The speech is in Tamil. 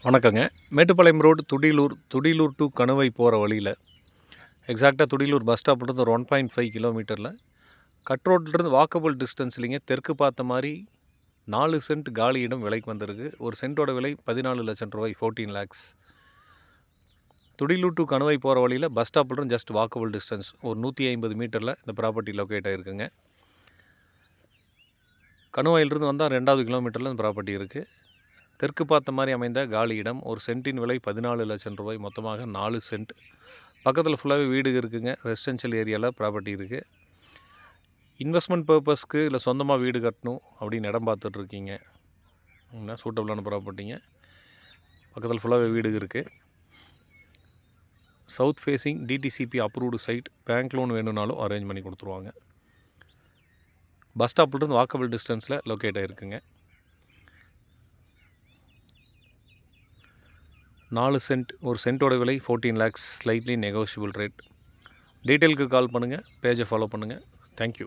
வணக்கங்க. மேட்டுப்பாளையம் ரோடு துடியலூர் டு கணுவை போகிற வழியில் எக்ஸாக்டாக துடியலூர் பஸ் ஸ்டாப்லேருந்து ஒரு 1.5 கிலோமீட்டரில் கட் ரோட்லேருந்து வாக்கபிள் டிஸ்டன்ஸ்லிங்க தெற்கு பார்த்த மாதிரி 4 சென்ட் காலி இடம் விலைக்கு வந்திருக்கு. ஒரு சென்ட்டோட விலை 14 லட்சம் ரூபாய், 14 lakhs. துடியலூர் டு கணுவை போகிற வழியில் பஸ் ஸ்டாப்லேருந்து ஜஸ்ட் வாக்கபிள் டிஸ்டன்ஸ் ஒரு 150 மீட்டரில் இந்த ப்ராப்பர்ட்டி லொக்கேட் ஆகிருக்குங்க. கணுவாயிலிருந்து வந்தால் 2வது கிலோமீட்டரில் இந்த ப்ராப்பர்ட்டி இருக்குது. தெற்கு பார்த்த மாதிரி அமைந்த காலி இடம். ஒரு சென்ட்டின் விலை 14 லட்சம் ரூபாய், மொத்தமாக 4 சென்ட். பக்கத்தில் ஃபுல்லாகவே வீடு இருக்குங்க. ரெசிடென்ஷியல் ஏரியாவில் ப்ராப்பர்ட்டி இருக்குது. இன்வெஸ்ட்மெண்ட் பர்பஸ்க்கு இல்லை சொந்தமாக வீடு கட்டணும் அப்படின்னு இடம் பார்த்துட்ருக்கீங்க, சூட்டபிளான ப்ராப்பர்ட்டிங்க. பக்கத்தில் ஃபுல்லாகவே வீடு இருக்குது. South facing DTCP approved side. Bank loan வேணும்னாலும் அரேஞ்ச் பண்ணி கொடுத்துருவாங்க. பஸ் ஸ்டாப்லேருந்து வாக்கபிள் டிஸ்டன்ஸில் லொக்கேட் ஆகிருக்குங்க. 4 சென்ட். ஒரு சென்ட்டோட விலை 14 lakhs, ஸ்லைட்லி நெகோஷியபிள் ரேட். டீட்டெயிலுக்கு கால் பண்ணுங்கள், பேஜை ஃபாலோ பண்ணுங்கள். தேங்க்யூ.